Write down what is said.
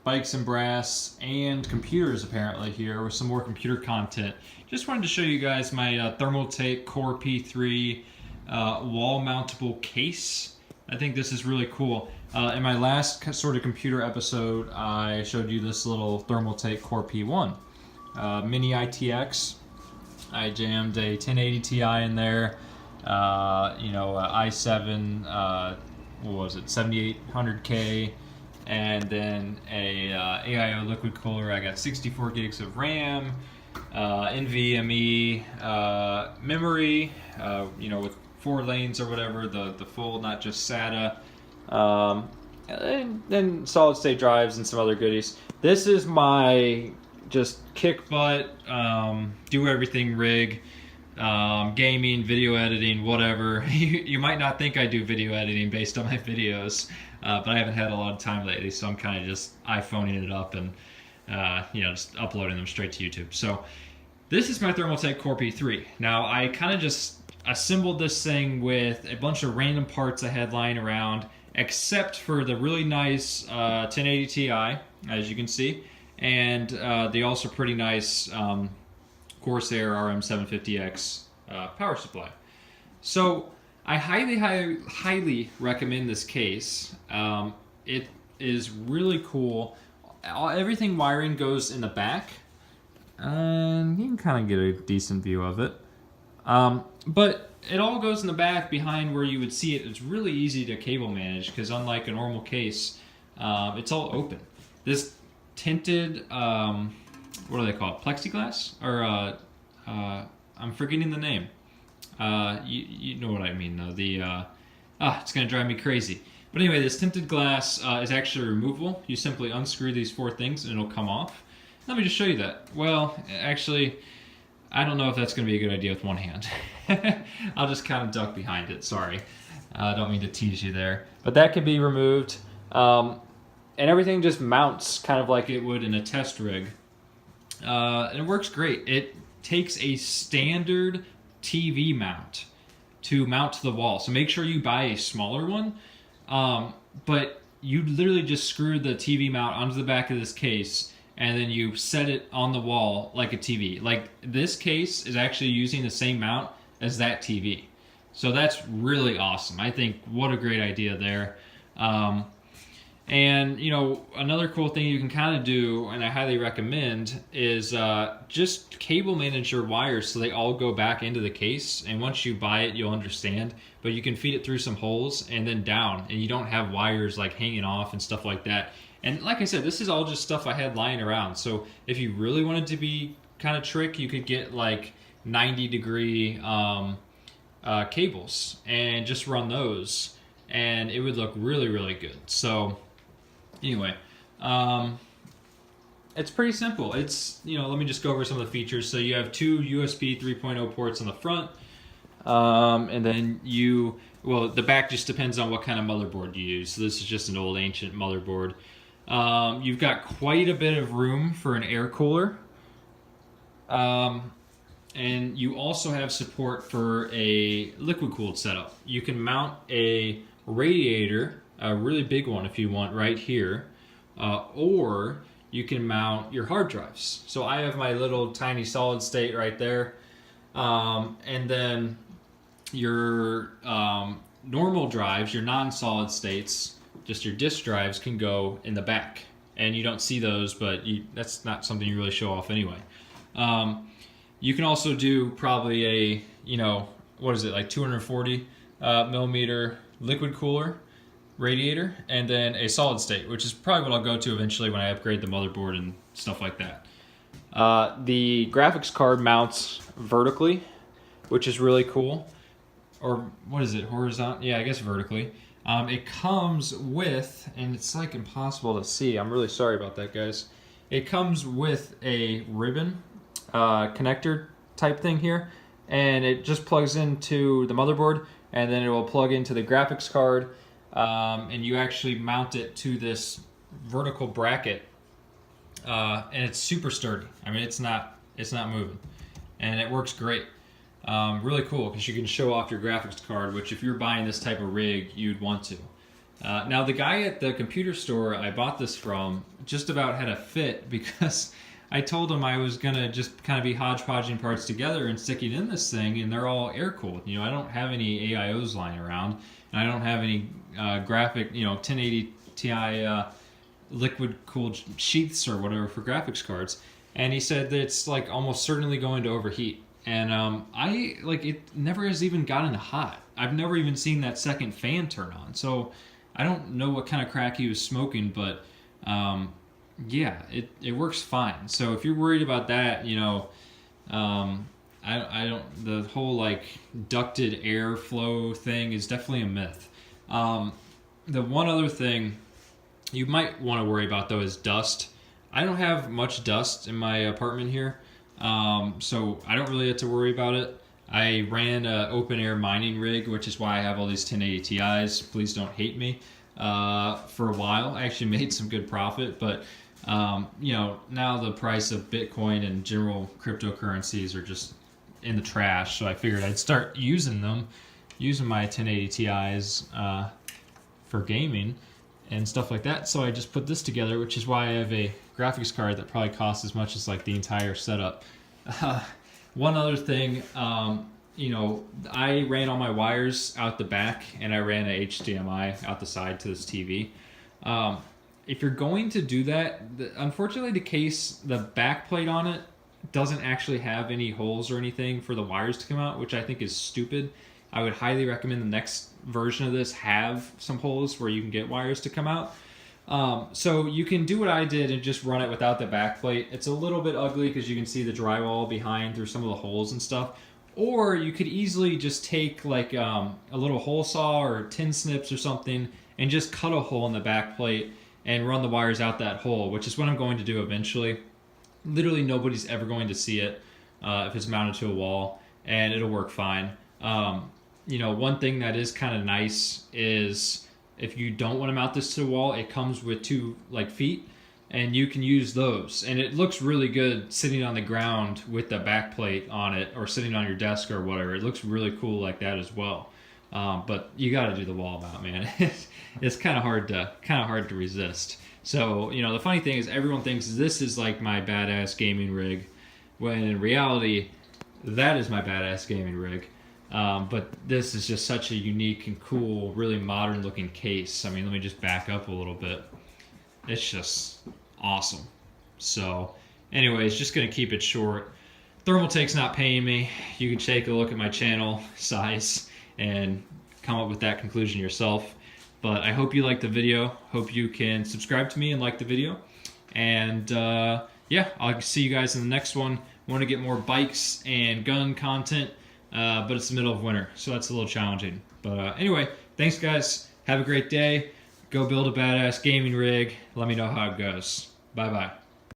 bikes and brass and computers apparently here with some more computer content. Just wanted to show you guys my Thermaltake Core P3 wall mountable case. I think this is really cool. In my last sort of computer episode, I showed you this little Thermaltake Core P1 mini ITX. I jammed a 1080 Ti in there, i7, what was it, 7800K, and then a AIO liquid cooler. I got 64 gigs of RAM, NVMe memory, with 4 lanes or whatever, the full, not just SATA, and then solid state drives and some other goodies. This is my just kick butt, do everything rig, gaming, video editing, whatever. You might not think I do video editing based on my videos, but I haven't had a lot of time lately, so I'm kind of just iPhoning it up and just uploading them straight to YouTube. So this is my Thermaltake Core P3. Now I kind of just assembled this thing with a bunch of random parts I had lying around, except for the really nice 1080 Ti, as you can see, and the also pretty nice Corsair RM750X power supply. So I highly recommend this case. It is really cool. Everything wiring goes in the back, and you can kind of get a decent view of it. But it all goes in the back behind where you would see it. It's really easy to cable manage because unlike a normal case, it's all open. This tinted, what do they call it? Plexiglass? Or, I'm forgetting the name. You know what I mean though. It's gonna drive me crazy. But anyway, this tinted glass is actually removable. You simply unscrew these 4 things and it'll come off. Let me just show you that. Well, actually, I don't know if that's gonna be a good idea with one hand. I'll just kind of duck behind it, sorry. I don't mean to tease you there. But that can be removed. And everything just mounts kind of like it would in a test rig. And it works great. It takes a standard TV mount to mount to the wall. So make sure you buy a smaller one. But you literally just screw the TV mount onto the back of this case and then you set it on the wall like a TV. Like this case is actually using the same mount as that TV. So that's really awesome. I think what a great idea there. And another cool thing you can kind of do, and I highly recommend, is just cable manage your wires so they all go back into the case. And once you buy it, you'll understand. But you can feed it through some holes and then down, and you don't have wires like hanging off and stuff like that. And like I said, this is all just stuff I had lying around. So if you really wanted to be kind of trick, you could get like 90-degree cables and just run those, and it would look really, really good. So anyway, it's pretty simple. It's, let me just go over some of the features. So you have 2 USB 3.0 ports on the front, and then the back just depends on what kind of motherboard you use. So this is just an old ancient motherboard. You've got quite a bit of room for an air cooler. And you also have support for a liquid cooled setup. You can mount a radiator, a really big one if you want, right here, or you can mount your hard drives. So I have my little tiny solid state right there, and then your normal drives, your non-solid states, just your disk drives, can go in the back, and you don't see those, but that's not something you really show off anyway. You can also do probably a, what is it, like 240 millimeter liquid cooler radiator, and then a solid state, which is probably what I'll go to eventually when I upgrade the motherboard and stuff like that. The graphics card mounts vertically, which is really cool. Or what is it, horizontal? Yeah, I guess vertically. It comes with, and it's like impossible to see, I'm really sorry about that, guys. It comes with a ribbon connector type thing here, and it just plugs into the motherboard, and then it will plug into the graphics card, and you actually mount it to this vertical bracket, and it's super sturdy. I mean, it's not moving, and it works great. Really cool because you can show off your graphics card, which if you're buying this type of rig, you'd want to. Now the guy at the computer store I bought this from just about had a fit because I told him I was gonna just kind of be hodgepodging parts together and sticking in this thing, and they're all air cooled. You know, I don't have any AIOs lying around, and I don't have any graphic, 1080 Ti liquid cooled sheaths or whatever for graphics cards. And he said that it's like almost certainly going to overheat. And I like it never has even gotten hot. I've never even seen that second fan turn on. So I don't know what kind of crack he was smoking, but yeah, it works fine. So if you're worried about that, I don't. The whole like ducted airflow thing is definitely a myth. The one other thing you might want to worry about though is dust. I don't have much dust in my apartment here, so I don't really have to worry about it. I ran an open air mining rig, which is why I have all these 1080 Ti's. Please don't hate me. For a while, I actually made some good profit, but now the price of Bitcoin and general cryptocurrencies are just in the trash. So I figured I'd start using my 1080 Ti's for gaming and stuff like that. So I just put this together, which is why I have a graphics card that probably costs as much as like the entire setup. One other thing, I ran all my wires out the back and I ran a HDMI out the side to this TV. If you're going to do that, unfortunately the case, the back plate on it doesn't actually have any holes or anything for the wires to come out, which I think is stupid. I would highly recommend the next version of this have some holes where you can get wires to come out. So you can do what I did and just run it without the back plate. It's a little bit ugly because you can see the drywall behind through some of the holes and stuff. Or you could easily just take like a little hole saw or tin snips or something and just cut a hole in the back plate and run the wires out that hole, which is what I'm going to do eventually. Literally nobody's ever going to see it if it's mounted to a wall, and it'll work fine. One thing that is kind of nice is if you don't want to mount this to the wall, it comes with two like feet, and you can use those. And it looks really good sitting on the ground with the back plate on it, or sitting on your desk or whatever. It looks really cool like that as well. But you got to do the wall mount, man. It's kind of hard to resist. So the funny thing is, everyone thinks this is like my badass gaming rig, when in reality, that is my badass gaming rig. But this is just such a unique and cool, really modern looking case. I mean, let me just back up a little bit. It's just awesome. So anyways, just going to keep it short. Thermaltake's not paying me. You can take a look at my channel size and come up with that conclusion yourself. But I hope you liked the video. Hope you can subscribe to me and like the video. And yeah, I'll see you guys in the next one. Want to get more bikes and gun content. But it's the middle of winter, so that's a little challenging. But anyway, thanks guys. Have a great day. Go build a badass gaming rig. Let me know how it goes. Bye-bye.